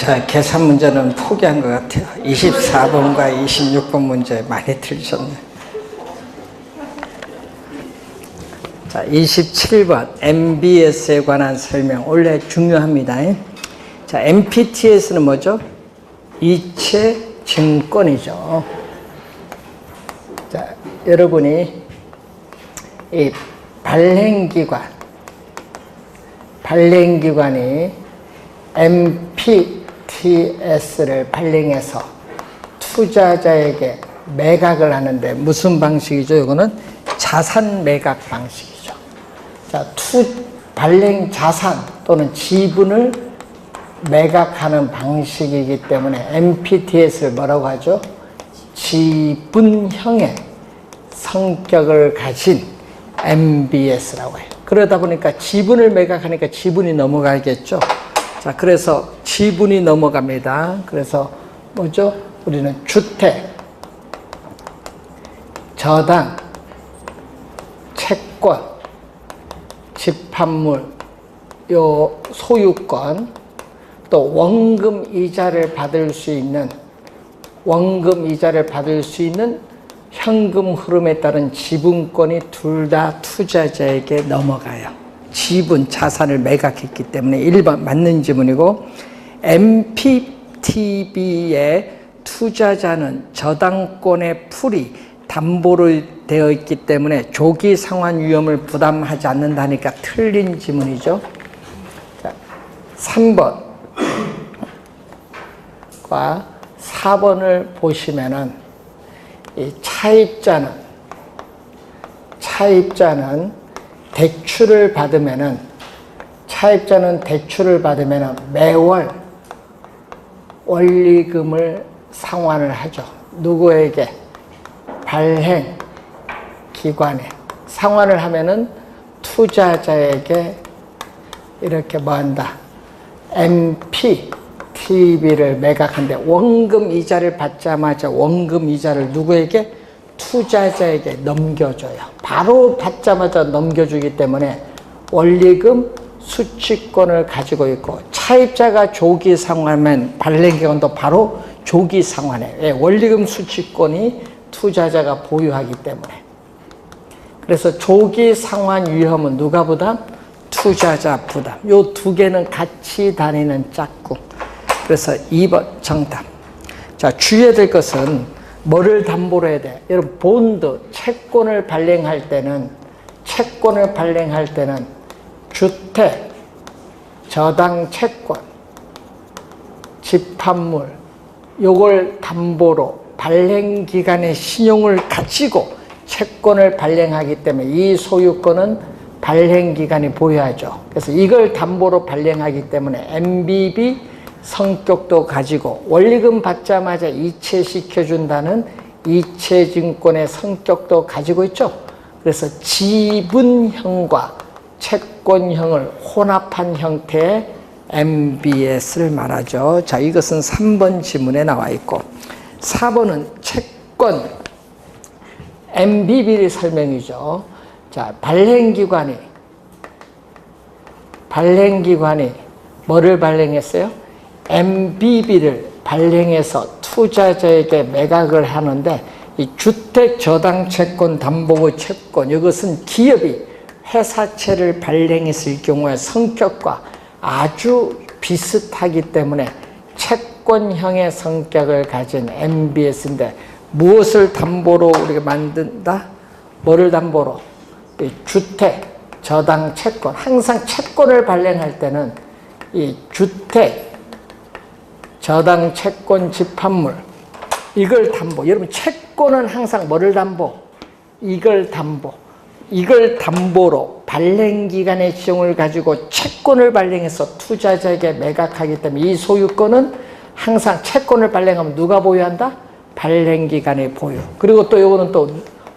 자, 계산 문제는 포기한 것 같아요. 24번과 26번 문제 많이 틀리셨네. 자, 27번 MBS에 관한 설명 원래 중요합니다. 자, MPTS는 뭐죠? 이체 증권이죠. 자, 여러분이 이 발행기관이 MPTS를 발행해서 투자자에게 매각을 하는데 무슨 방식이죠? 이거는 자산 매각 방식이죠. 자, 발행 자산 또는 지분을 매각하는 방식이기 때문에 MPTS를 뭐라고 하죠? 지분형의 성격을 가진 MBS라고 해요. 그러다 보니까 지분을 매각하니까 지분이 넘어가겠죠. 자, 그래서 지분이 넘어갑니다. 그래서 뭐죠? 우리는 주택, 저당, 채권, 집합물, 요 소유권, 또 원금 이자를 받을 수 있는 현금 흐름에 따른 지분권이 둘 다 투자자에게 넘어가요. 지분, 자산을 매각했기 때문에 1번 맞는 지문이고, MPTB의 투자자는 저당권의 풀이 담보로 되어 있기 때문에 조기 상환 위험을 부담하지 않는다니까 틀린 지문이죠. 자, 3번과 4번을 보시면은 이 차입자는 대출을 받으면은 매월 원리금을 상환을 하죠. 누구에게? 발행 기관에 상환을 하면은 투자자에게 이렇게 뭐 한다? MPTB를 매각하는데 원금 이자를 받자마자 원금 이자를 누구에게? 투자자에게 넘겨줘요. 바로 받자마자 넘겨주기 때문에 원리금 수취권을 가지고 있고, 차입자가 조기 상환하면 발행기관도 바로 조기 상환해요. 예, 원리금 수취권이 투자자가 보유하기 때문에. 그래서 조기 상환 위험은 누가 부담? 투자자 부담. 요 두 개는 같이 다니는 짝꿍. 그래서 2번 정답. 자, 주의해야 될 것은 뭐를 담보로 해야 돼? 여러분, 본드, 채권을 발행할 때는 주택, 저당 채권, 집합물, 요걸 담보로 발행기관의 신용을 가지고 채권을 발행하기 때문에 이 소유권은 발행기관이 보유하죠. 그래서 이걸 담보로 발행하기 때문에 MBB 성격도 가지고 원리금 받자마자 이체시켜준다는 이체증권의 성격도 가지고 있죠. 그래서 지분형과 채권형을 혼합한 형태의 MBS를 말하죠. 자, 이것은 3번 지문에 나와 있고, 4번은 채권 MBB 설명이죠. 자, 발행기관이 뭐를 발행했어요? MBB를 발행해서 투자자에게 매각을 하는데, 이 주택 저당 채권 담보부 채권, 이것은 기업이 회사채를 발행했을 경우에 성격과 아주 비슷하기 때문에 채권형의 성격을 가진 MBS인데, 무엇을 담보로 우리가 만든다? 뭐를 담보로? 이 주택 저당 채권. 항상 채권을 발행할 때는 이 주택 저당 채권 집합물, 이걸 담보. 여러분, 채권은 항상 뭐를 담보? 이걸 담보로 발행기관의 지용을 가지고 채권을 발행해서 투자자에게 매각하기 때문에 이 소유권은 항상 채권을 발행하면 누가 보유한다? 발행기관이 보유. 그리고 또 이거는 또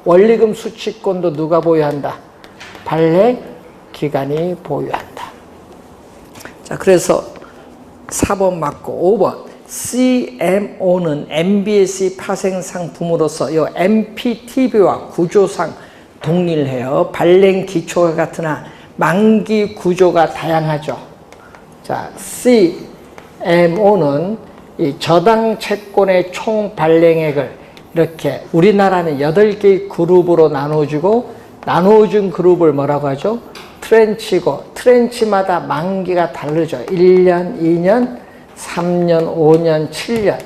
원리금 수취권도 누가 보유한다? 발행기관이 보유한다. 자, 그래서 4번 맞고 5번 CMO는 MBS 파생 상품으로서 이 MPTB와 구조상 동일해요. 발행 기초가 같으나 만기 구조가 다양하죠. 자, MO는 이 저당 채권의 총 발행액을 이렇게 우리나라는 8개의 그룹으로 나눠주고 나눠준 그룹을 뭐라고 하죠? 트렌치고 트렌치마다 만기가 다르죠. 1년, 2년, 3년, 5년, 7년,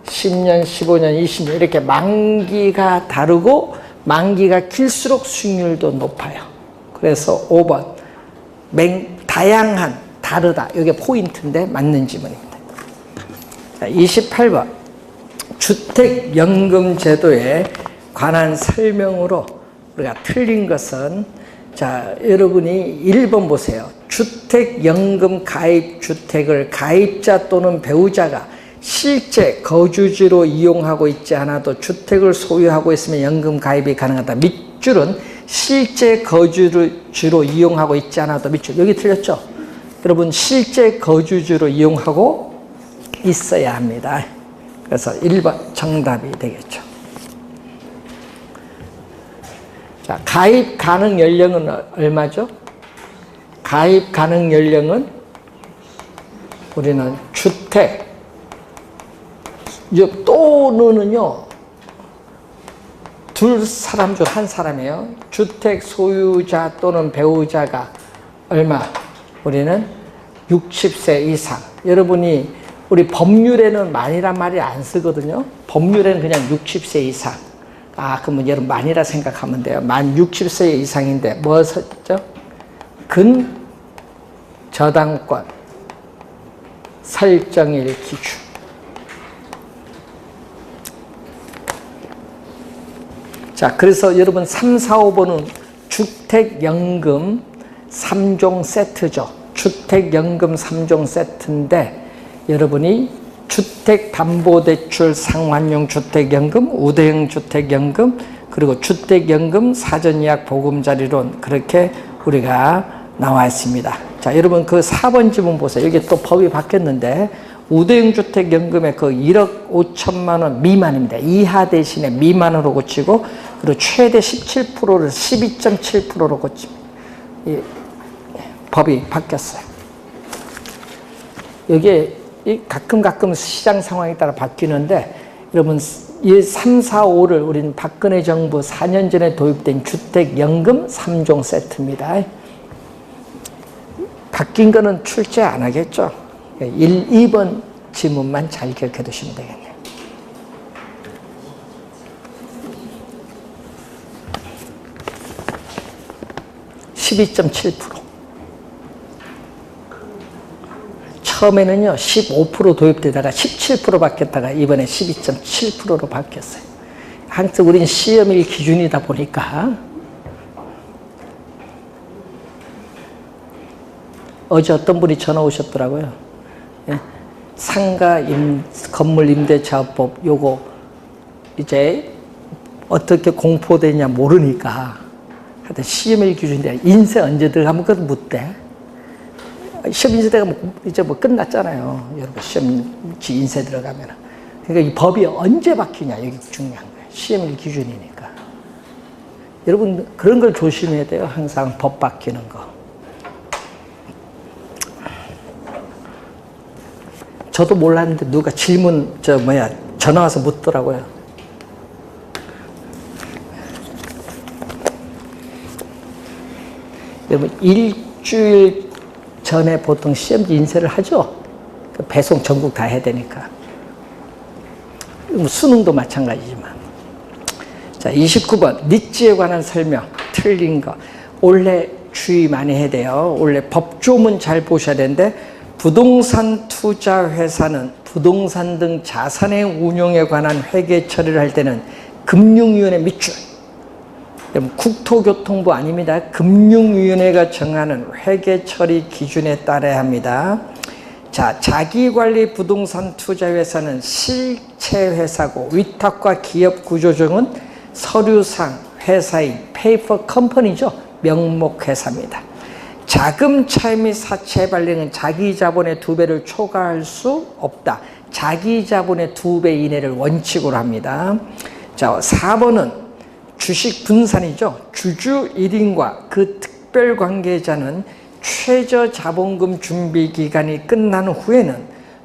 10년, 15년, 20년 이렇게 만기가 다르고 만기가 길수록 수익률도 높아요. 그래서 5번 다양한, 다르다. 이게 포인트인데 맞는 지문입니다. 자, 28번 주택연금제도에 관한 설명으로 우리가 틀린 것은 자, 여러분이 1번 보세요. 주택연금 가입 주택을 가입자 또는 배우자가 실제 거주지로 이용하고 있지 않아도 주택을 소유하고 있으면 연금 가입이 가능하다. 밑줄은 실제 거주지로 이용하고 있지 않아도 밑줄. 여기 틀렸죠? 여러분 실제 거주지로 이용하고 있어야 합니다. 그래서 1번 정답이 되겠죠. 자, 가입 가능 연령은 얼마죠? 가입 가능 연령은 우리는 주택 또는요 둘 사람 중 한 사람이에요. 주택 소유자 또는 배우자가 얼마? 우리는 60세 이상. 여러분이 우리 법률에는 만이란 말이 안 쓰거든요. 법률에는 그냥 60세 이상. 아, 그러면 여러분 만이라 생각하면 돼요. 만 60세 이상인데 뭐 썼죠? 근 저당권 설정일 기준. 자, 그래서 여러분 3, 4, 5번은 주택연금 3종 세트죠. 주택연금 3종 세트인데 여러분이 주택담보대출 상환용 주택연금, 우대형 주택연금, 그리고 주택연금 사전예약 보금자리론 그렇게 우리가 나와 있습니다. 자, 여러분 그 4번 지문 보세요. 여기 또 법이 바뀌었는데 우대형 주택연금의 그 1억 5천만 원 미만입니다. 이하 대신에 미만으로 고치고 그리고 최대 17%를 12.7%로 고칩니다. 이 법이 바뀌었어요. 여기에 가끔 시장 상황에 따라 바뀌는데 여러분 이 3, 4, 5를 우리는 박근혜 정부 4년 전에 도입된 주택연금 3종 세트입니다. 바뀐 거는 출제 안 하겠죠. 1, 2번 지문만 잘 기억해 두시면 되겠네요. (12.7%) 처음에는요 15% 도입되다가 17% 바뀌었다가 이번에 12.7%로 바뀌었어요. 항상 우리는 시험일 기준이다 보니까 어제 어떤 분이 전화 오셨더라고요. 상가 건물 임대차법 요거 이제 어떻게 공포되냐 모르니까 하여튼 시험일 기준인데 인쇄 언제 들어가면 그것도 묻대. 시험 인쇄 들어가면 이제 뭐 끝났잖아요. 여러분 시험 인쇄 들어가면. 그러니까 이 법이 언제 바뀌냐 여기 중요한 거예요. 시험일 기준이니까. 여러분 그런 걸 조심해야 돼요. 항상 법 바뀌는 거. 저도 몰랐는데 누가 질문 전화 와서 묻더라고요. 여러분 일주일 전에 보통 시험지 인쇄를 하죠. 배송 전국 다 해야 되니까. 수능도 마찬가지지만. 자, 29번 니즈에 관한 설명 틀린 거. 원래 주의 많이 해야 돼요. 원래 법조문 잘 보셔야 되는데 부동산 투자 회사는 부동산 등 자산의 운용에 관한 회계 처리를 할 때는 금융위원회 밑줄. 국토교통부 아닙니다. 금융위원회가 정하는 회계 처리 기준에 따라야 합니다. 자, 자기관리 부동산 투자 회사는 실체 회사고 위탁과 기업 구조정은 서류상 회사인 페이퍼 컴퍼니죠. 명목 회사입니다. 자금 차입 및 사채 발행은 자기 자본의 2배를 초과할 수 없다. 자기 자본의 2배 이내를 원칙으로 합니다. 자, 4번은 주식 분산이죠. 주주 1인과 그 특별 관계자는 최저 자본금 준비 기간이 끝난 후에는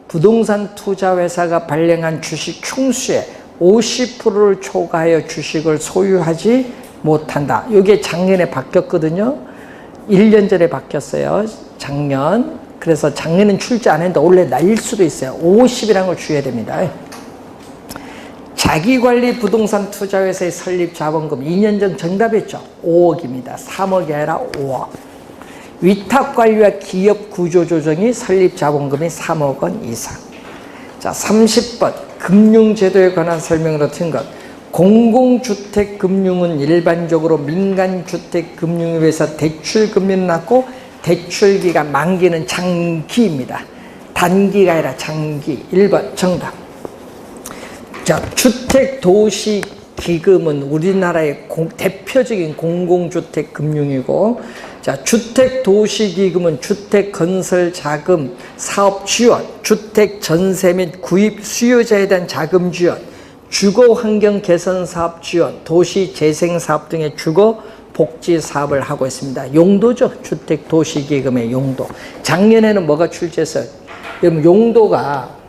부동산 투자회사가 발행한 주식 총수의 50%를 초과하여 주식을 소유하지 못한다. 이게 작년에 바뀌었거든요. 1년 전에 바뀌었어요. 작년. 그래서 작년은 출제 안 했는데 올해 날릴 수도 있어요. 50이라는 걸 주의해야 됩니다. 자기관리 부동산 투자회사의 설립 자본금 2년 전 정답했죠. 5억입니다. 3억이 아니라 5억. 위탁관리와 기업 구조조정이 설립 자본금이 3억 원 이상. 자, 30번 금융제도에 관한 설명으로 튼 것. 공공주택금융은 일반적으로 민간주택금융에 비해서 대출금리는 낮고 대출기간 만기는 장기입니다. 단기가 아니라 장기. 1번 정답. 자, 주택도시기금은 우리나라의 대표적인 공공주택금융이고, 자, 주택도시기금은 주택건설자금 사업지원, 주택전세 및 구입 수요자에 대한 자금 지원, 주거환경개선사업 지원, 도시재생사업 등의 주거복지사업을 하고 있습니다. 용도죠. 주택도시기금의 용도. 작년에는 뭐가 출제했어요? 여러분, 용도가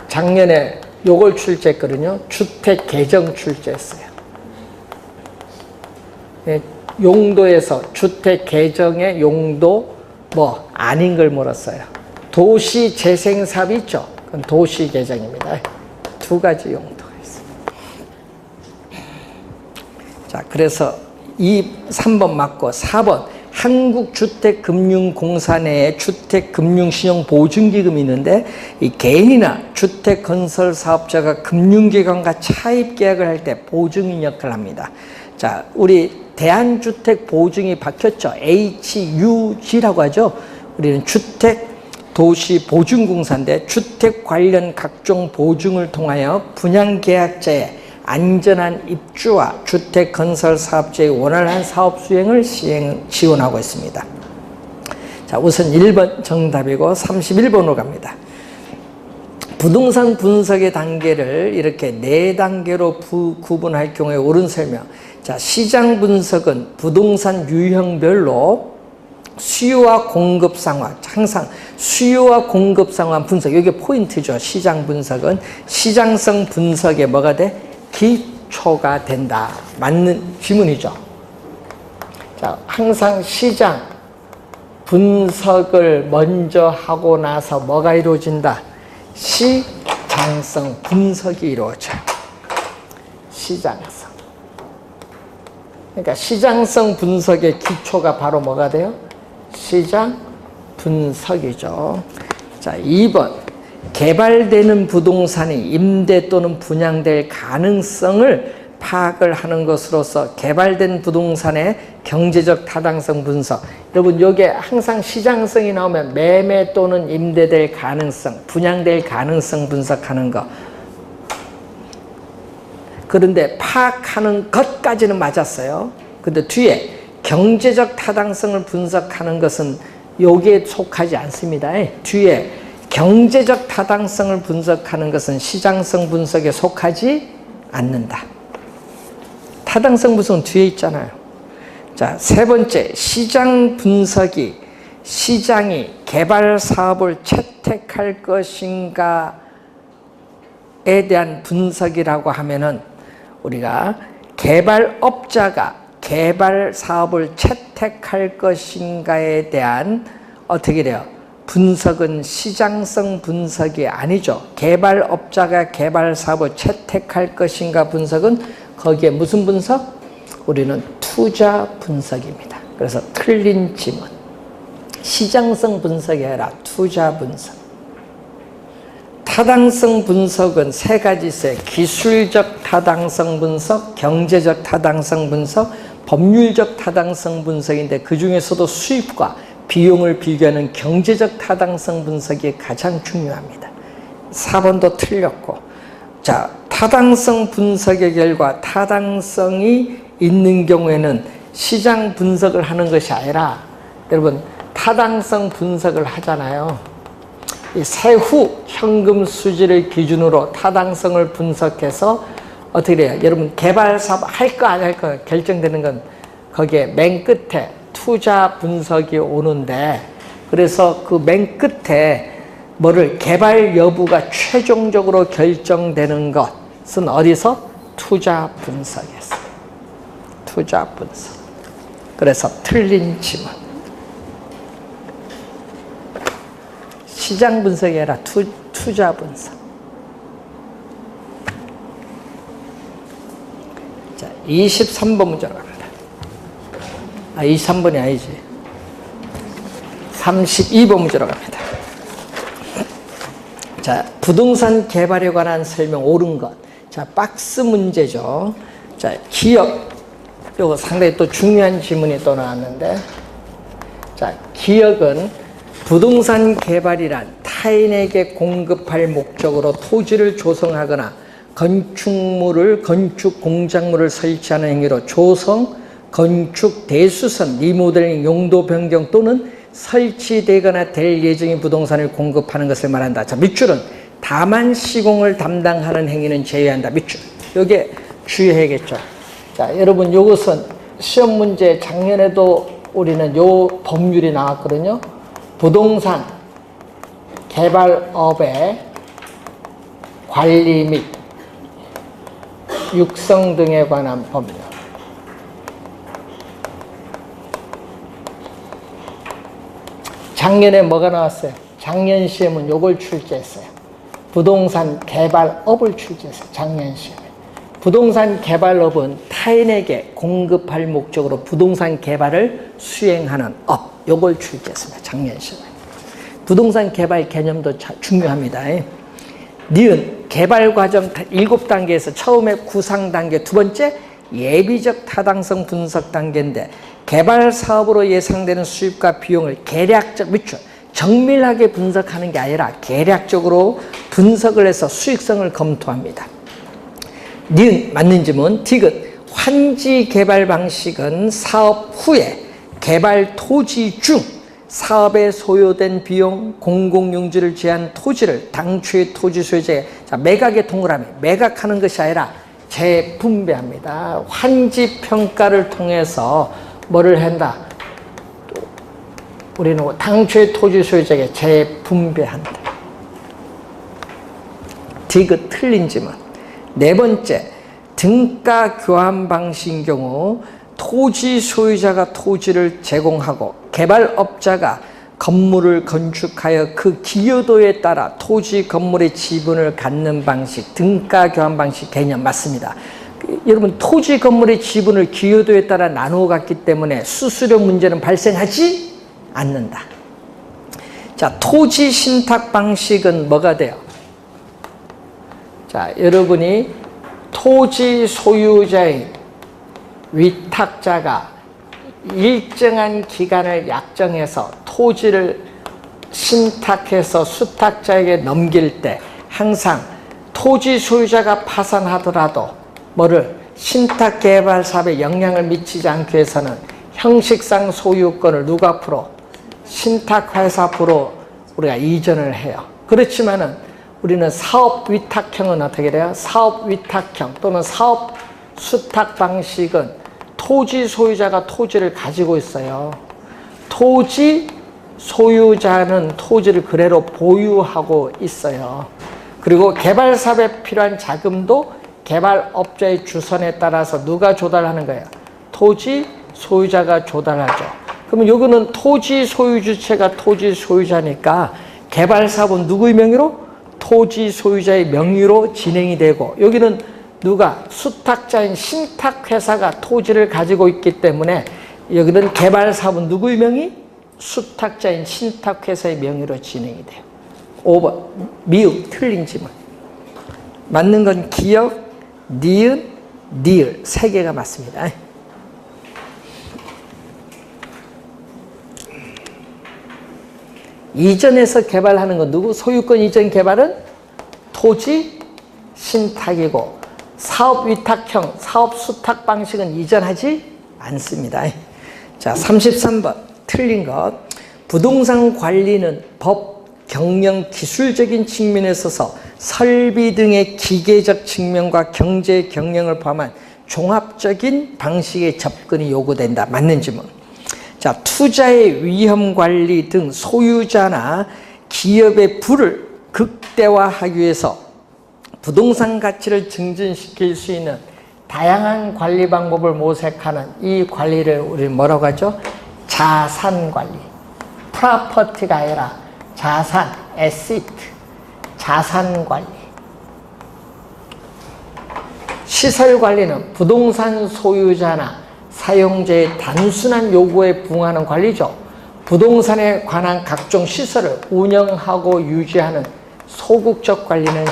작년에 요걸 출제했거든요. 주택개정 출제했어요. 용도에서 주택개정의 용도 뭐 아닌 걸 물었어요. 도시재생사업 있죠? 그건 도시개정입니다. 두 가지 용도가 있습니다. 자, 그래서 3번 맞고 4번 한국주택금융공사 내에 주택금융신용보증기금이 있는데, 이 개인이나 주택건설사업자가 금융기관과 차입계약을 할 때 보증인 역할을 합니다. 자, 우리 대한주택보증이 바뀌었죠. HUG라고 하죠. 우리는 주택도시보증공사인데 주택 관련 각종 보증을 통하여 분양계약자의 안전한 입주와 주택건설사업자의 원활한 사업 수행을 지원하고 있습니다. 자, 우선 1번 정답이고 31번으로 갑니다. 부동산 분석의 단계를 이렇게 4단계로 구분할 경우에 옳은 설명. 자, 시장 분석은 부동산 유형별로 수요와 공급 상황, 항상 수요와 공급 상황 분석, 이게 포인트죠. 시장 분석은 시장성 분석에 뭐가 돼? 기초가 된다. 맞는 질문이죠. 자, 항상 시장 분석을 먼저 하고 나서 뭐가 이루어진다? 시장성 분석이 이루어져요. 시장성. 그러니까 시장성 분석의 기초가 바로 뭐가 돼요? 시장 분석이죠. 자, 2번. 개발되는 부동산이 임대 또는 분양될 가능성을 파악을 하는 것으로서 개발된 부동산의 경제적 타당성 분석. 여러분, 여기에 항상 시장성이 나오면 매매 또는 임대될 가능성, 분양될 가능성 분석하는 거. 그런데 파악하는 것까지는 맞았어요. 근데 뒤에 경제적 타당성을 분석하는 것은 여기에 속하지 않습니다. 뒤에 경제적 타당성을 분석하는 것은 시장성 분석에 속하지 않는다. 타당성 분석은 뒤에 있잖아요. 자, 3번째, 시장 분석이 시장이 개발 사업을 채택할 것인가에 대한 분석이라고 하면은 우리가 개발업자가 개발 사업을 채택할 것인가에 대한 어떻게 돼요? 분석은 시장성 분석이 아니죠. 개발업자가 개발 사업을 채택할 것인가 분석은 거기에 무슨 분석? 우리는 투자 분석입니다. 그래서 틀린 지문. 시장성 분석이 아니라 투자 분석. 타당성 분석은 3가지 있어요. 기술적 타당성 분석, 경제적 타당성 분석, 법률적 타당성 분석인데 그 중에서도 수입과 비용을 비교하는 경제적 타당성 분석이 가장 중요합니다. 4번도 틀렸고. 자, 타당성 분석의 결과 타당성이 있는 경우에는 시장 분석을 하는 것이 아니라, 여러분, 타당성 분석을 하잖아요. 이 세후 현금 수지를 기준으로 타당성을 분석해서 어떻게 돼요? 여러분, 개발 사업 할 거 안 할 거 결정되는 건 거기에 맨 끝에 투자 분석이 오는데, 그래서 그 맨 끝에 뭐를 개발 여부가 최종적으로 결정되는 것은 어디서? 투자 분석에서. 투자 분석. 그래서 틀린 지문. 시장 분석이 아니라 투자 분석. 자, 23번 문제로 갑니다. 23번이 아니지. 32번 문제로 갑니다. 자, 부동산 개발에 관한 설명 옳은 것. 자, 박스 문제죠. 자, 기억. 요거 상당히 또 중요한 지문이 또 나왔는데. 자, 기억은 부동산 개발이란 타인에게 공급할 목적으로 토지를 조성하거나 건축물을, 건축 공작물을 설치하는 행위로 조성, 건축, 대수선, 리모델링, 용도 변경 또는 설치되거나 될 예정인 부동산을 공급하는 것을 말한다. 자, 밑줄은 다만 시공을 담당하는 행위는 제외한다. 밑줄. 요게 주의해야겠죠. 자, 여러분 요것은 시험 문제 작년에도 우리는 요 법률이 나왔거든요. 부동산 개발업의 관리 및 육성 등에 관한 법률. 작년에 뭐가 나왔어요? 작년 시험은 요걸 출제했어요. 부동산 개발업을 출제했어요. 작년 시험에. 부동산 개발업은 타인에게 공급할 목적으로 부동산 개발을 수행하는 업. 요걸 출제했습니다. 작년 시험에. 부동산 개발 개념도 중요합니다. 니은 개발 과정 7단계에서 처음에 구상 단계, 두 번째 예비적 타당성 분석 단계인데 개발 사업으로 예상되는 수입과 비용을 계략적 밑줄 정밀하게 분석하는 게 아니라 계략적으로 분석을 해서 수익성을 검토합니다. 니은 맞는 지문. 디귿 환지 개발 방식은 사업 후에 개발 토지 중 사업에 소요된 비용, 공공용지를 제한 토지를 당초의 토지 소유자에, 자, 매각의 동그라미, 매각하는 것이 아니라 재분배합니다. 환지 평가를 통해서 뭐를 한다? 우리는 당초의 토지 소유자에게 재분배한다. 디귿 틀린 지문. 네 번째, 등가 교환 방식인 경우 토지 소유자가 토지를 제공하고 개발업자가 건물을 건축하여 그 기여도에 따라 토지 건물의 지분을 갖는 방식, 등가 교환 방식 개념 맞습니다. 여러분 토지 건물의 지분을 기여도에 따라 나누어 갔기 때문에 수수료 문제는 발생하지 않는다. 자, 토지 신탁 방식은 뭐가 돼요? 자, 여러분이 토지 소유자의 위탁자가 일정한 기간을 약정해서 토지를 신탁해서 수탁자에게 넘길 때 항상 토지 소유자가 파산하더라도 뭐를 신탁 개발 사업에 영향을 미치지 않기 위해서는 형식상 소유권을 누가 앞으로? 신탁회사 앞으로 우리가 이전을 해요. 그렇지만은 우리는 사업 위탁형은 어떻게 돼요? 사업 위탁형 또는 사업 수탁 방식은 토지 소유자가 토지를 가지고 있어요. 토지 소유자는 토지를 그대로 보유하고 있어요. 그리고 개발 사업에 필요한 자금도 개발업자의 주선에 따라서 누가 조달하는 거예요? 토지 소유자가 조달하죠. 그러면 여기는 토지 소유 주체가 토지 소유자니까 개발 사업은 누구의 명의로? 토지 소유자의 명의로 진행이 되고, 여기는 누가? 수탁자인 신탁회사가 토지를 가지고 있기 때문에 여기는 개발 사업은 누구의 명의? 수탁자인 신탁회사의 명의로 진행이 돼요. 5번 미흡 틀린 지문. 맞는 건 기억, 니은, 니을 세 개가 맞습니다. 이전에서 개발하는 건 누구? 소유권 이전 개발은 토지 신탁이고 사업 위탁형, 사업 수탁 방식은 이전하지 않습니다. 자, 33번 틀린 것. 부동산 관리는 법, 경영, 기술적인 측면에 있어서 설비 등의 기계적 측면과 경제 경영을 포함한 종합적인 방식의 접근이 요구된다. 맞는 지문. 자, 투자의 위험 관리 등 소유자나 기업의 부를 극대화하기 위해서 부동산 가치를 증진시킬 수 있는 다양한 관리 방법을 모색하는 이 관리를 우리 뭐라고 하죠? 자산 관리. 프로퍼티가 아니라 자산, 에시트, 자산 관리. 시설 관리는 부동산 소유자나 사용자의 단순한 요구에 부응하는 관리죠. 부동산에 관한 각종 시설을 운영하고 유지하는 소극적 관리는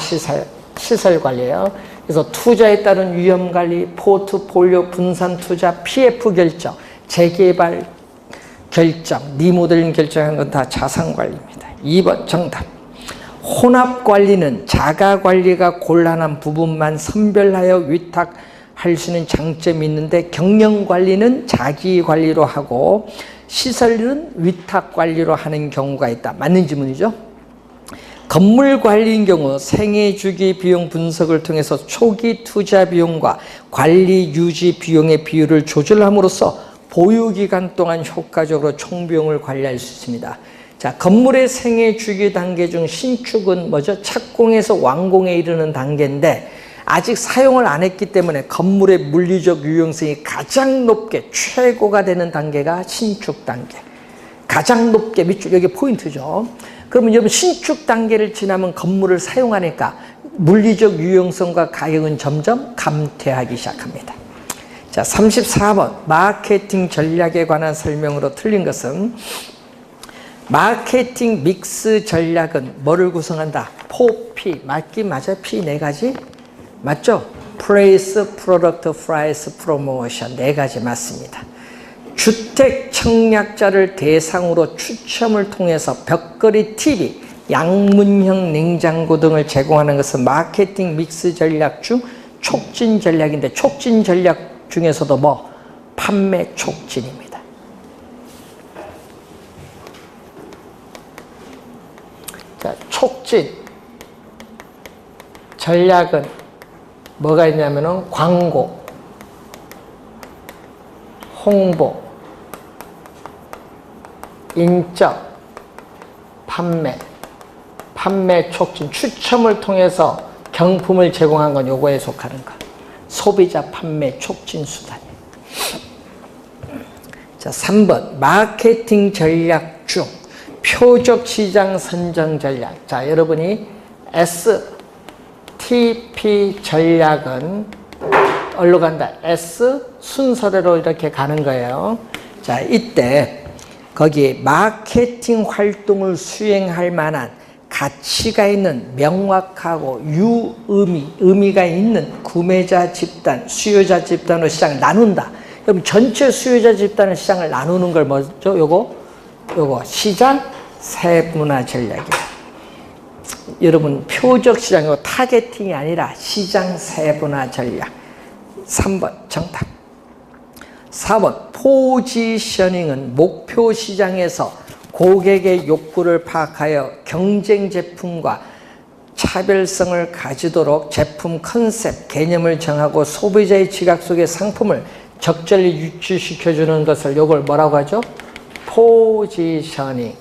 시설 관리예요. 그래서 투자에 따른 위험 관리, 포트폴리오 분산 투자, PF 결정, 재개발 결정, 리모델링 결정하는 건 다 자산 관리입니다. 2번 정답. 혼합 관리는 자가 관리가 곤란한 부분만 선별하여 위탁할 수 있는 장점이 있는데 경영 관리는 자기 관리로 하고 시설은 위탁 관리로 하는 경우가 있다. 맞는 질문이죠? 건물 관리인 경우 생애 주기 비용 분석을 통해서 초기 투자 비용과 관리 유지 비용의 비율을 조절함으로써 보유 기간 동안 효과적으로 총 비용을 관리할 수 있습니다. 자, 건물의 생애 주기 단계 중 신축은 뭐죠? 착공에서 완공에 이르는 단계인데 아직 사용을 안 했기 때문에 건물의 물리적 유용성이 가장 높게 최고가 되는 단계가 신축 단계. 가장 높게 밑줄, 여기 포인트죠. 그러면 여러분 신축 단계를 지나면 건물을 사용하니까 물리적 유용성과 가격은 점점 감퇴하기 시작합니다. 자, 34번 마케팅 전략에 관한 설명으로 틀린 것은 마케팅 믹스 전략은 뭐를 구성한다? P, 맞긴 맞아요? P 네 가지? 맞죠? Place, Product, Price, Promotion 네 가지 맞습니다. 주택 청약자를 대상으로 추첨을 통해서 벽걸이 TV, 양문형 냉장고 등을 제공하는 것은 마케팅 믹스 전략 중 촉진 전략인데 촉진 전략 중에서도 뭐? 판매 촉진입니다. 자, 촉진 전략은 뭐가 있냐면은 광고, 홍보, 인적, 판매 촉진, 추첨을 통해서 경품을 제공한 건 요거에 속하는 거. 소비자 판매 촉진 수단이에요. 자, 3번 마케팅 전략 중 표적 시장 선정 전략. 자, 여러분이 STP 전략은 어디로 간다? S 순서대로 이렇게 가는 거예요. 자, 이때 거기에 마케팅 활동을 수행할 만한 가치가 있는 명확하고 의미가 있는 구매자 집단, 수요자 집단으로 시장을 나눈다. 그럼 전체 수요자 집단의 시장을 나누는 걸 뭐죠? 요거 시장 세분화 전략이에요. 여러분 표적 시장이고 타겟팅이 아니라 시장 세분화 전략. 3번 정답. 4번 포지셔닝은 목표 시장에서 고객의 욕구를 파악하여 경쟁 제품과 차별성을 가지도록 제품 컨셉, 개념을 정하고 소비자의 지각 속의 상품을 적절히 유치시켜주는 것을 요걸 뭐라고 하죠? 포지셔닝.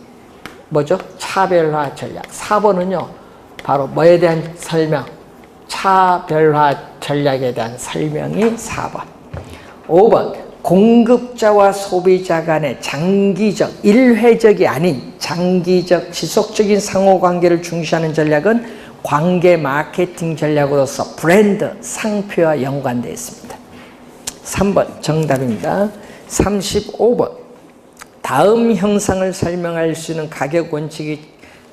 뭐죠? 차별화 전략. 4번은요, 바로 뭐에 대한 설명? 차별화 전략에 대한 설명이 4번. 5번, 공급자와 소비자 간의 장기적, 일회적이 아닌 장기적, 지속적인 상호관계를 중시하는 전략은 관계 마케팅 전략으로서 브랜드, 상표와 연관되어 있습니다. 3번 정답입니다. 35번. 다음 형상을 설명할 수 있는 가격 원칙이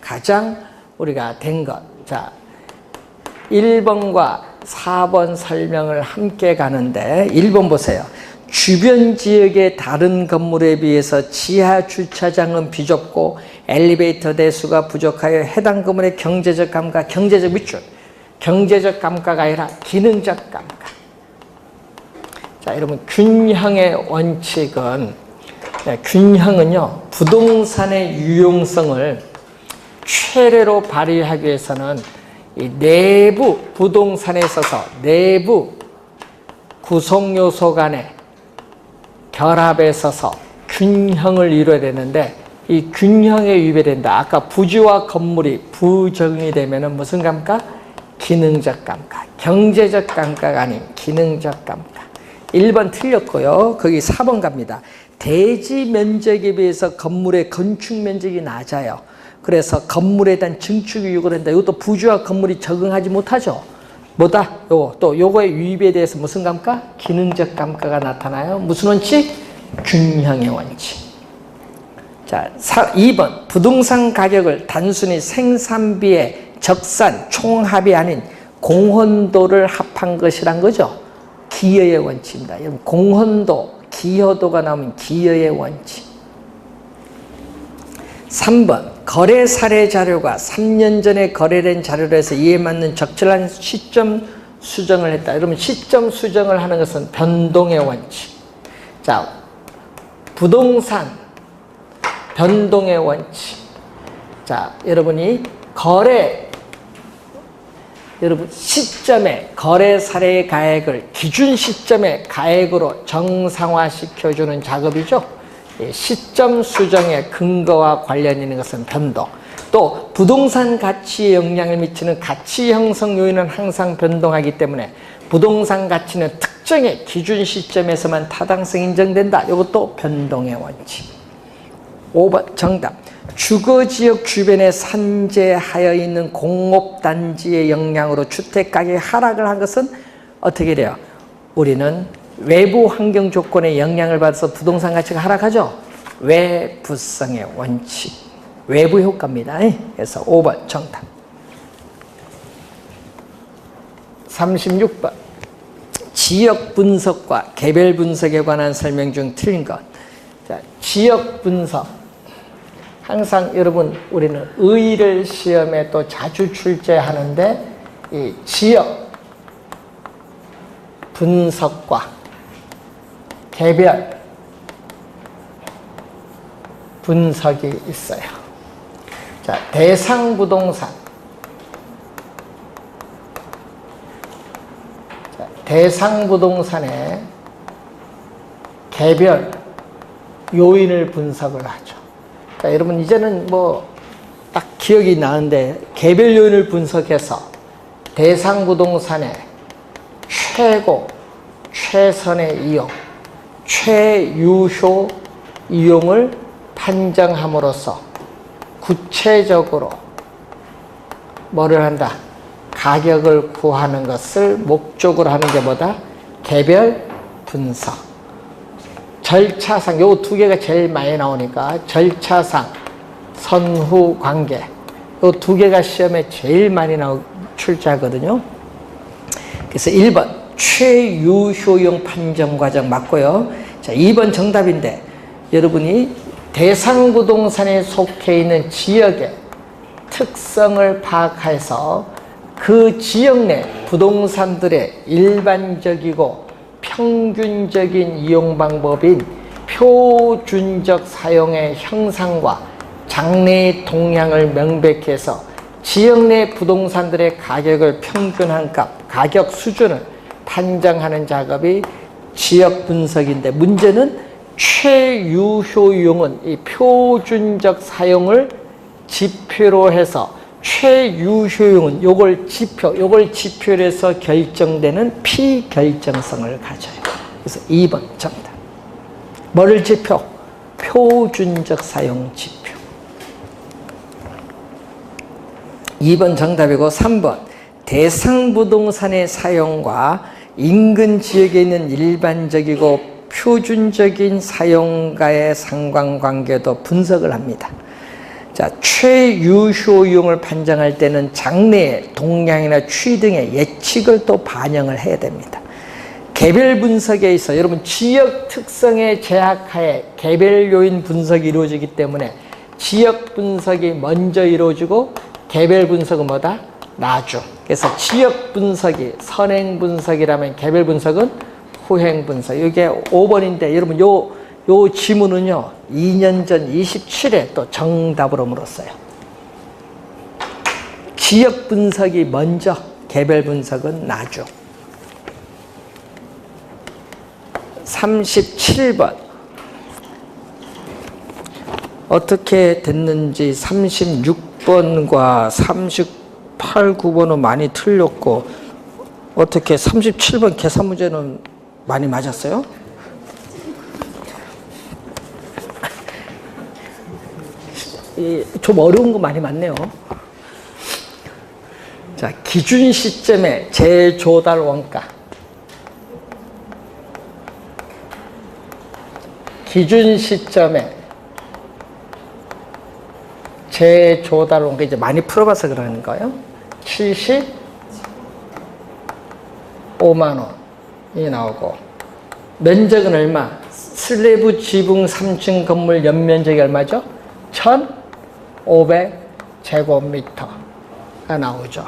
가장 우리가 된 것. 자, 1번과 4번 설명을 함께 가는데 1번 보세요. 주변 지역의 다른 건물에 비해서 지하 주차장은 비좁고 엘리베이터 대수가 부족하여 해당 건물의 경제적 감가, 경제적 밑줄. 경제적 감가가 아니라 기능적 감가. 자, 여러분 균형의 원칙은 균형은요, 부동산의 유용성을 최대로 발휘하기 위해서는 이 내부 부동산에 있어서 내부 구성 요소 간의 결합에 있어서 균형을 이루어야 되는데 이 균형에 위배된다. 아까 부지와 건물이 부정이 되면은 무슨 감가? 기능적 감가. 경제적 감가가 아닌 기능적 감가. 1번 틀렸고요. 거기 4번 갑니다. 대지 면적에 비해서 건물의 건축 면적이 낮아요. 그래서 건물에 대한 증축이 요구된다. 이것도 부지와 건물이 적응하지 못하죠. 뭐다? 요거 또 요거의 위배에 대해서 무슨 감가? 기능적 감가가 나타나요. 무슨 원칙? 균형의 원칙. 자, 2번 부동산 가격을 단순히 생산비의 적산 총합이 아닌 공헌도를 합한 것이란 거죠. 기여의 원칙입니다. 공헌도, 기여도가 나오면 기여의 원칙. 3번 거래 사례 자료가 3년 전에 거래된 자료로 해서 이에 맞는 적절한 시점 수정을 했다. 여러분 시점 수정을 하는 것은 변동의 원칙. 자, 부동산 변동의 원칙. 자, 여러분이 여러분 시점에 거래 사례의 가액을 기준 시점의 가액으로 정상화시켜주는 작업이죠. 시점 수정의 근거와 관련 있는 것은 변동. 또 부동산 가치에 영향을 미치는 가치 형성 요인은 항상 변동하기 때문에 부동산 가치는 특정의 기준 시점에서만 타당성이 인정된다. 이것도 변동의 원칙. 5번 정답. 주거지역 주변에 산재하여 있는 공업단지의 영향으로 주택가격이 하락을 한 것은 어떻게 돼요? 우리는 외부 환경 조건에 영향을 받아서 부동산 가치가 하락하죠. 외부성의 원칙, 외부 효과입니다. 그래서 5번 정답. 36번 지역 분석과 개별 분석에 관한 설명 중 틀린 것. 자, 지역 분석. 항상 여러분 우리는 의의를 시험에 또 자주 출제하는데 이 지역 분석과 개별 분석이 있어요. 자, 대상 부동산. 자, 대상 부동산의 개별 요인을 분석을 하죠. 자, 여러분 이제는 뭐 딱 기억이 나는데 개별 요인을 분석해서 대상 부동산의 최고, 최선의 이용, 최유효 이용을 판정함으로써 구체적으로 뭐를 한다? 가격을 구하는 것을 목적으로 하는 게 뭐다? 개별 분석. 절차상, 요 두 개가 제일 많이 나오니까 절차상, 선후 관계. 요 두 개가 시험에 제일 많이 출제하거든요. 그래서 1번 최유효용 판정 과정 맞고요. 자, 2번 정답인데 여러분이 대상 부동산에 속해 있는 지역의 특성을 파악해서 그 지역 내 부동산들의 일반적이고 평균적인 이용 방법인 표준적 사용의 형상과 장래의 동향을 명백히 해서 지역 내 부동산들의 가격을 평균한 값, 가격 수준을 판정하는 작업이 지역 분석인데 문제는 최유효용은 이 표준적 사용을 지표로 해서 최유효용은 요걸 지표로 해서 결정되는 피결정성을 가져요. 그래서 2번 정답. 뭐를 지표? 표준적 사용 지표. 2번 정답이고 3번 대상 부동산의 사용과 인근 지역에 있는 일반적이고 표준적인 사용과의 상관관계도 분석을 합니다. 자, 최유효용을 판정할 때는 장래의 동향이나 추이 등의 예측을 또 반영을 해야 됩니다. 개별 분석에 있어 여러분 지역 특성에 제약하에 개별 요인 분석이 이루어지기 때문에 지역 분석이 먼저 이루어지고 개별 분석은 뭐다? 나중. 그래서 지역 분석이 선행 분석이라면 개별 분석은 후행 분석. 이게 5번인데 여러분 요 지문은요 2년 전 27회 또 정답으로 물었어요. 지역 분석이 먼저, 개별 분석은 나중. 37번 어떻게 됐는지 36번과 38, 9번은 많이 틀렸고 어떻게 37번 계산 문제는 많이 맞았어요? 좀 어려운 거 많이 맞네요. 자, 기준 시점의 재조달 원가. 기준 시점에 재조달 원가 이제 많이 풀어봐서 그러는 거예요. 75만 원이 나오고 면적은 얼마? 슬래브 지붕 3층 건물 연면적이 얼마죠? 1,500제곱미터가 나오죠.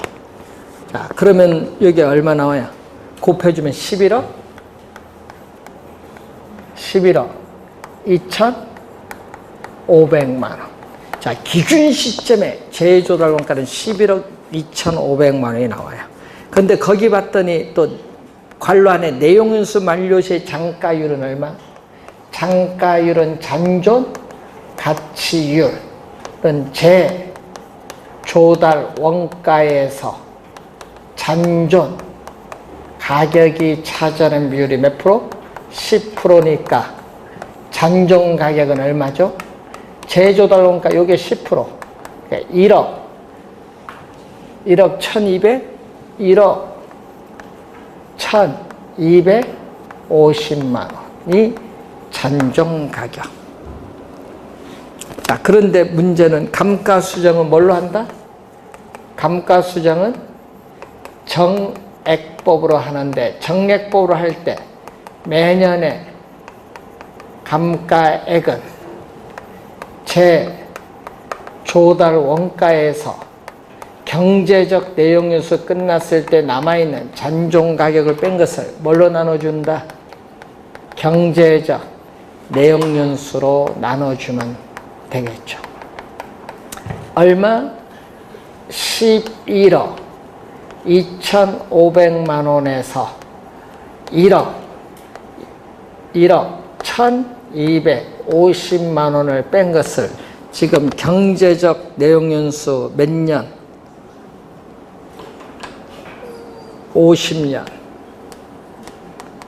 자, 그러면 여기 얼마 나와요? 곱해주면 11억 2,500만 원. 자, 기준 시점에 재조달 원가는 11억 2,500만 원이 나와요. 근데 거기 봤더니 또 관로 안에 내용연수 만료 시 장가율은 얼마? 장가율은 잔존 가치율은 재조달 원가에서 잔존 가격이 차지하는 비율이 몇 프로? 10%니까 잔존 가격은 얼마죠? 재조달 원가 요게 10%. 그러니까 1억 1200, 1억 1250만 원이 잔존 가격. 자, 그런데 문제는 감가수정은 뭘로 한다? 감가수정은 정액법으로 하는데 정액법으로 할 때 매년에 감가액은 재조달 원가에서 경제적 내용 요소 끝났을 때 남아있는 잔존 가격을 뺀 것을 뭘로 나눠준다? 경제적 내용 연수로 나눠주면 되겠죠. 얼마? 11억 2,500만 원에서 1억 1,250만 원을 뺀 것을 지금 경제적 내용 연수 몇 년? 50년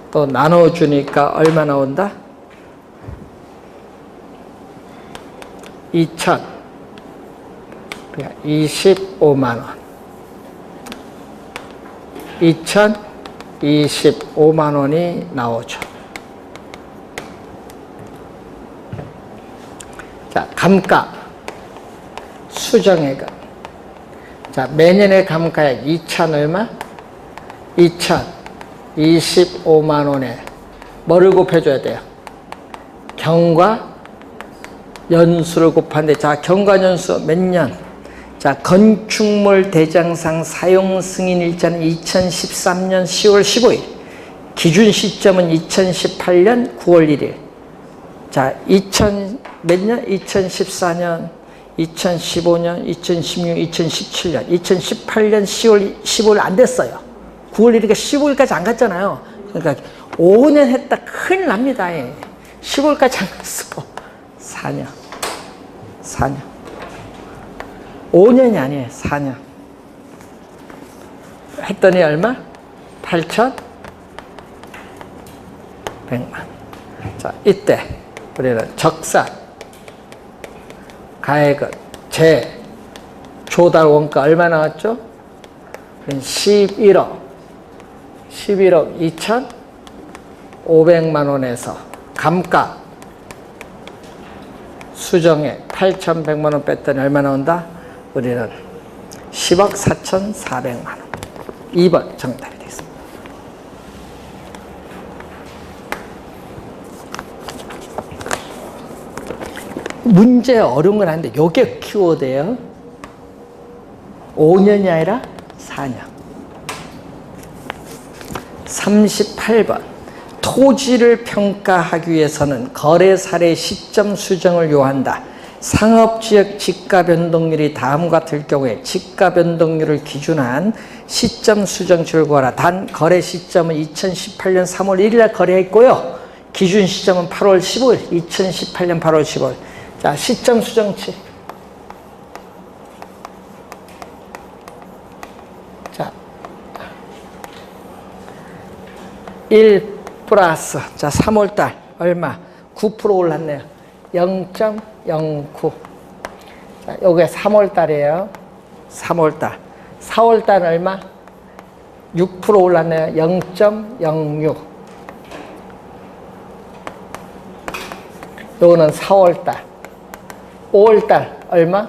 또 나눠주니까 얼마 나온다? 2,025만 원. 2,025만 원이 나오죠. 자, 감가 수정액은 자, 매년의 감가액 2,000 얼마? 2,025만 원에 뭐를 곱해줘야 돼요? 경과 연수를 곱하는데, 자, 경과 연수 몇 년? 자, 건축물 대장상 사용 승인 일자는 2013년 10월 15일. 기준 시점은 2018년 9월 1일. 자, 2000 몇 년? 2014년, 2015년, 2016, 2017년, 2018년 10월 15일 안 됐어요. 9월 1일이니까 15일까지 안 갔잖아요. 그러니까 5년 했다 큰일 납니다. 15일까지 안 갔어. 4년. 5년이 아니에요. 4년. 했더니 얼마? 8,100만. 자, 이때 우리는 적산 가액은 재조달 원가 얼마 나왔죠? 11억 2,500만 원에서 감가 수정액 8,100만 원 뺐더니 얼마 나온다? 우리는 10억 4,400만 원. 2번 정답이 되겠습니다. 문제 어려운 건 아닌데 요게 키워드예요. 5년이 아니라 4년. 38번. 토지를 평가하기 위해서는 거래 사례 시점 수정을 요한다. 상업지역 지가 변동률이 다음과 같을 경우에 지가 변동률을 기준한 시점 수정치를 구하라. 단 거래 시점은 2018년 3월 1일 날 거래했고요. 기준 시점은 8월 15일, 2018년 8월 15일. 자, 시점 수정치. 자, 1 플러스, 자, 3월달 얼마? 9% 올랐네요. 0.09. 자, 요게 3월달이에요. 3월달. 4월달 얼마? 6% 올랐네요. 0.06. 요거는 4월달. 5월달 얼마?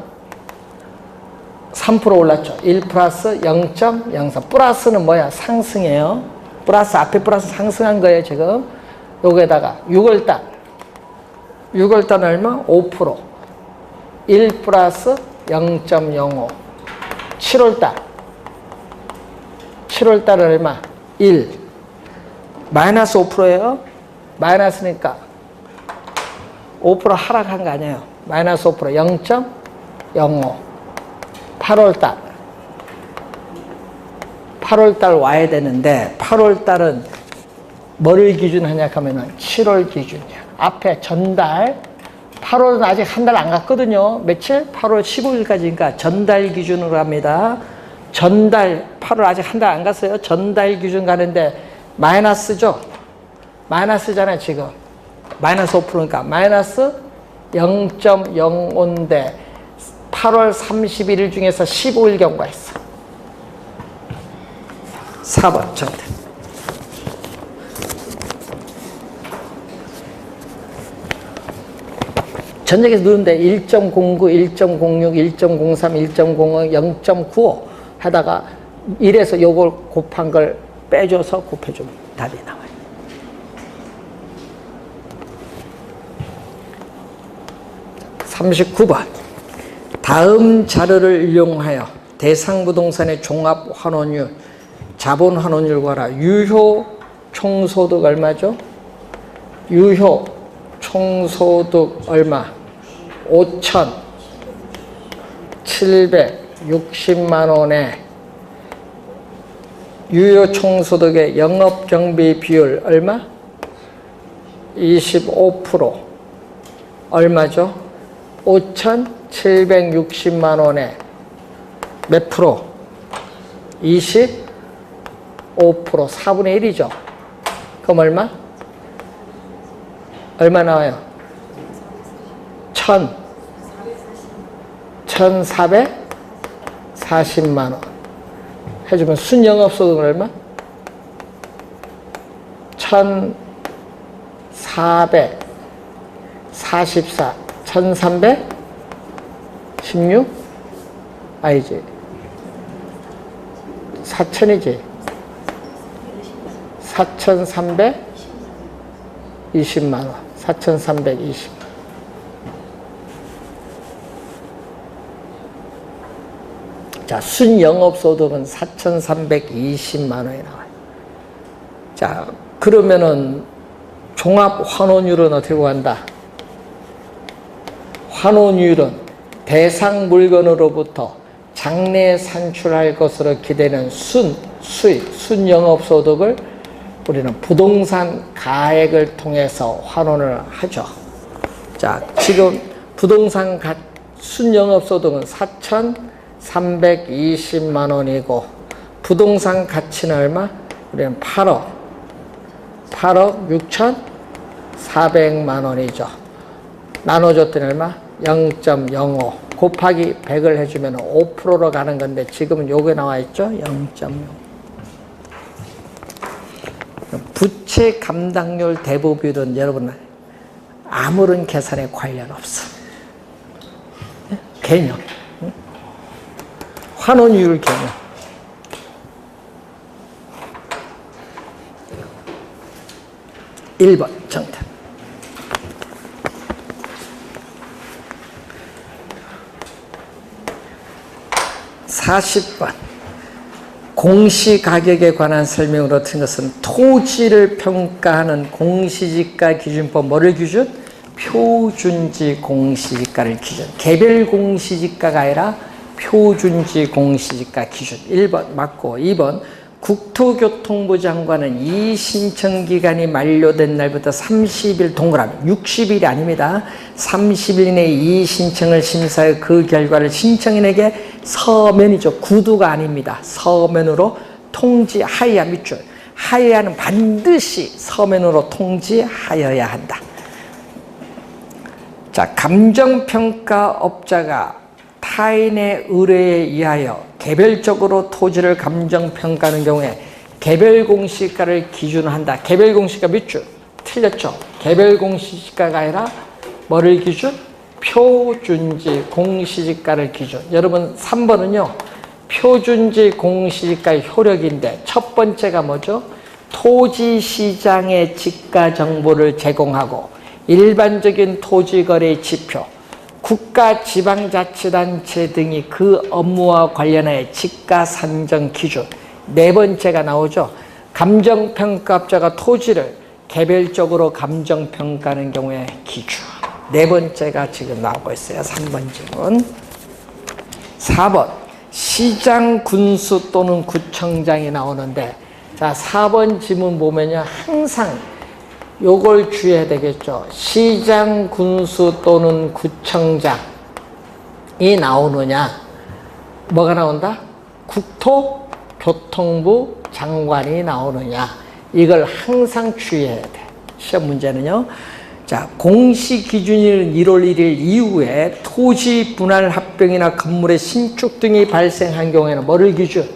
3% 올랐죠. 1 플러스 0.04. 플러스는 뭐야? 상승이에요. 플러스, 앞에 플러스 상승한 거예요, 지금. 요게다가 6월달. 6월달 얼마? 5%. 1 플러스 0.05. 7월달. 7월달 얼마? 1. 마이너스 5%예요. 마이너스니까 5% 하락한 거 아니에요. 마이너스 5%, 0.05. 8월달. 8월달 와야 되는데 8월달은 뭐를 기준하냐 하면은 7월 기준이야. 앞에 전달. 8월은 아직 한 달 안 갔거든요. 며칠? 8월 15일까지니까 전달 기준으로 합니다. 전달, 8월 아직 한 달 안 갔어요. 전달 기준 가는데 마이너스죠? 마이너스잖아요, 지금. 마이너스 5%니까 마이너스 0.05인데 8월 31일 중에서 15일 경과했어. 4번 정답. 전역에서 누른데 1.09, 1.06, 1.03, 1.05, 0.95 하다가 1에서 요걸 곱한 걸 빼줘서 곱해주면 답이 나와요. (39번) 다음 자료를 이용하여 대상부동산의 종합환원율, 자본환원율 구하라. 유효 총소득 얼마죠? 유효 총소득 얼마? 5,760만 원에 유효 총소득의 영업경비 비율 얼마? 25%. 얼마죠? 5,760만 원에 몇 프로? 25%. 4분의 1이죠. 그럼 얼마? 얼마 나와요? 1,440만 원. 해주면 순영업소득은 얼마? 1,444. 1,316? 아니지. 4,000이지. 4,320만 원. 4,320. 자, 순영업소득은 4,320만 원이 나와요. 자, 그러면은 종합환원율은 어떻게 구한다? 환원율은 대상 물건으로부터 장래에 산출할 것으로 기대는 수익, 순영업소득을 우리는 부동산 가액을 통해서 환원을 하죠. 자, 지금 부동산 순영업소득은 4,320만 원이고 부동산 가치는 얼마? 우리는 8억 6,400만 원이죠. 나눠줬더니 얼마? 0.05 곱하기 100을 해주면 5%로 가는 건데 지금은 요게 나와 있죠? 0.0. 부채 감당률 대부 비율은 여러분 아무런 계산에 관련 없어. 개념. 환원율 개념. (1번) 정답. (40번) 공시가격에 관한 설명으로 틀린 것은 토지를 평가하는 공시지가 기준법. 뭐를 기준? 표준지 공시지가를 기준. 개별 공시지가가 아니라 표준지 공시지가 기준. 1번 맞고 2번 국토교통부 장관은 이 신청 기간이 만료된 날부터 30일 동그라미 60일이 아닙니다. 30일 내에 이 신청을 심사해 그 결과를 신청인에게 서면이죠. 구두가 아닙니다. 서면으로 통지하여야 밑줄. 하여야는 반드시 서면으로 통지하여야 한다. 자, 감정평가업자가 타인의 의뢰에 의하여 개별적으로 토지를 감정평가하는 경우에 개별공시가를 기준으로 한다. 개별공시가 몇 줄? 틀렸죠? 개별공시가가 아니라 뭐를 기준? 표준지 공시지가를 기준. 여러분 3번은요. 표준지 공시지가의 효력인데 첫 번째가 뭐죠? 토지시장의 지가 정보를 제공하고 일반적인 토지거래의 지표, 국가 지방자치단체 등이 그 업무와 관련하여 지가 산정 기준. 네 번째가 나오죠. 감정평가업자가 토지를 개별적으로 감정평가하는 경우에 기준. 네 번째가 지금 나오고 있어요. 3번 질문. 4번 시장, 군수 또는 구청장이 나오는데, 자 4번 지문 보면요 항상 요걸 주의해야 되겠죠. 시장, 군수 또는 구청장이 나오느냐, 뭐가 나온다? 국토교통부 장관이 나오느냐, 이걸 항상 주의해야 돼. 시험 문제는요. 자, 공시기준일 1월 1일 이후에 토지 분할 합병이나 건물의 신축 등이 발생한 경우에는 뭐를 기준?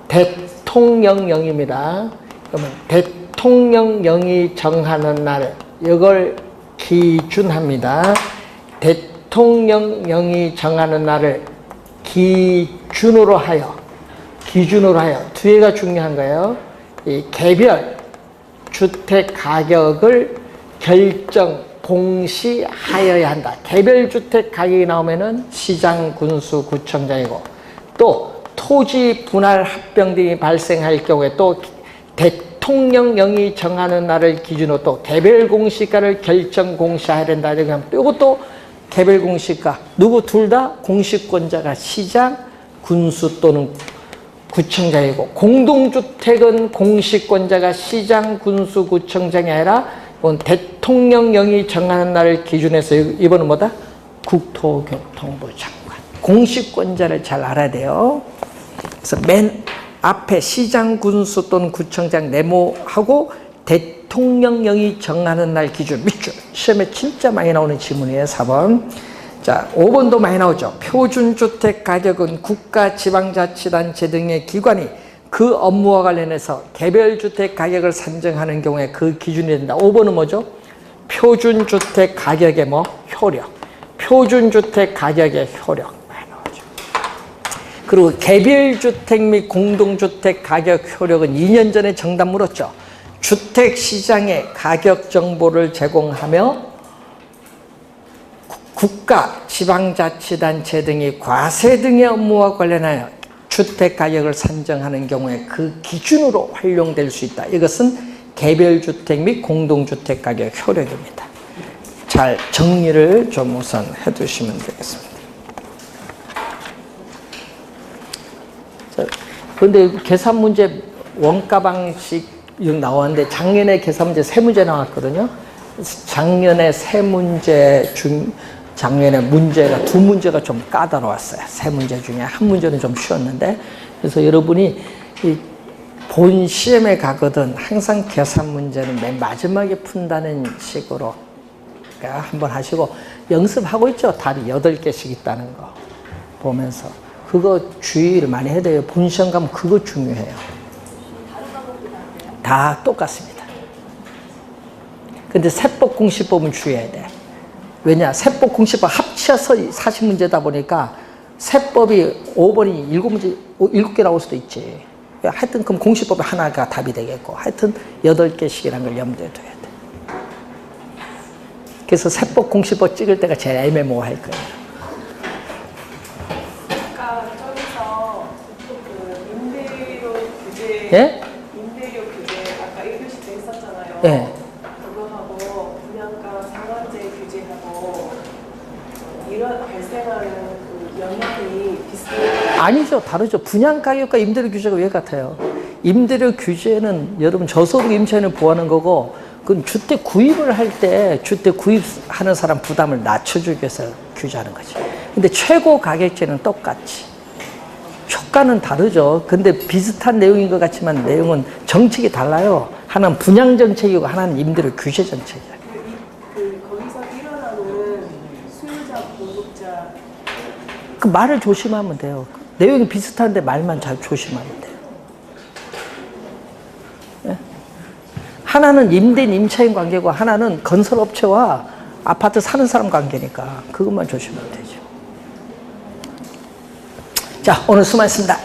대통령령입니다. 그러면 대통령령이 정하는 날, 이걸 기준합니다. 대통령령이 정하는 날을 기준으로 하여 뒤에가 중요한 거예요. 이 개별 주택 가격을 결정 공시하여야 한다. 개별 주택 가격이 나오면은 시장, 군수, 구청장이고, 또 토지 분할 합병 등이 발생할 경우에 또 대통령령이 정하는 날을 기준으로 또 개별 공시가를 결정 공시해야 된다. 이것도 개별 공시가, 누구 둘 다 공시권자가 시장, 군수 또는 구청장이고, 공동주택은 공시권자가 시장, 군수, 구청장이 아니라 대통령령이 정하는 날을 기준해서, 이번은 뭐다? 국토교통부 장관. 공시권자를 잘 알아야 돼요. 그래서 맨 앞에 시장, 군수 또는 구청장 네모하고 대통령령이 정하는 날 기준 밑줄. 시험에 진짜 많이 나오는 지문이에요. 4번. 자, 5번도 많이 나오죠. 표준주택 가격은 국가 지방자치단체 등의 기관이 그 업무와 관련해서 개별주택 가격을 산정하는 경우에 그 기준이 된다. 5번은 뭐죠? 표준주택 가격의 효력. 표준주택 가격의 효력. 많이 나오죠. 그리고 개별주택 및 공동주택 가격 효력은 2년 전에 정답 물었죠. 주택시장의 가격 정보를 제공하며 국가 지방자치단체 등이 과세 등의 업무와 관련하여 주택가격을 산정하는 경우에 그 기준으로 활용될 수 있다. 이것은 개별주택 및 공동주택가격 효력입니다. 잘 정리를 좀 우선 해두시면 되겠습니다. 그런데 계산 문제 원가 방식 나왔는데 작년에 계산 문제 3문제 나왔거든요. 작년에 3문제 중 작년에 문제가 2문제가 좀 까다로웠어요. 3문제 중에 1문제는 좀 쉬웠는데, 그래서 여러분이 이 본 시험에 가거든 항상 계산 문제는 맨 마지막에 푼다는 식으로 한번 하시고, 연습하고 있죠. 답이 8개씩 있다는 거 보면서 그거 주의를 많이 해야 돼요. 본 시험 가면 그거 중요해요. 다 똑같습니다. 근데 세법 공시법은 주의해야 돼. 왜냐? 세법 공시법 합쳐서 40문제다 보니까 세법이 5번이 7문제, 7개 나올 수도 있지. 하여튼 그럼 공시법이 하나가 답이 되겠고, 하여튼 8개씩이라는 걸 염두에 둬야 돼. 그래서 세법 공시법 찍을 때가 제일 애매모호할 거예요. 아까 저기서 그 임대료 규제, 예? 임대료 규제 아까 1교시 때 했었잖아요. 예. 그거하고 분양가 상한제 규제하고 이런 발생하는 그 영향이 비슷해요? 아니죠. 다르죠. 분양가격과 임대료 규제가 왜 같아요? 임대료 규제는 여러분 저소득 임차인을 보호하는 거고, 그건 주택 구입을 할 때 주택 구입하는 사람 부담을 낮춰주기 위해서 규제하는 거지. 근데 최고 가격제는 똑같지. 효과는 다르죠. 근데 비슷한 내용인 것 같지만 내용은 정책이 달라요. 하나는 분양 정책이고 하나는 임대료 규제 정책이에요. 거기서 일어나는 수요자, 공급자 그 말을 조심하면 돼요. 내용이 비슷한데 말만 잘 조심하면 돼요. 예? 하나는 임대인 임차인 관계고 하나는 건설업체와 아파트 사는 사람 관계니까 그것만 조심하면 되죠. 자, 오늘 수고하셨습니다.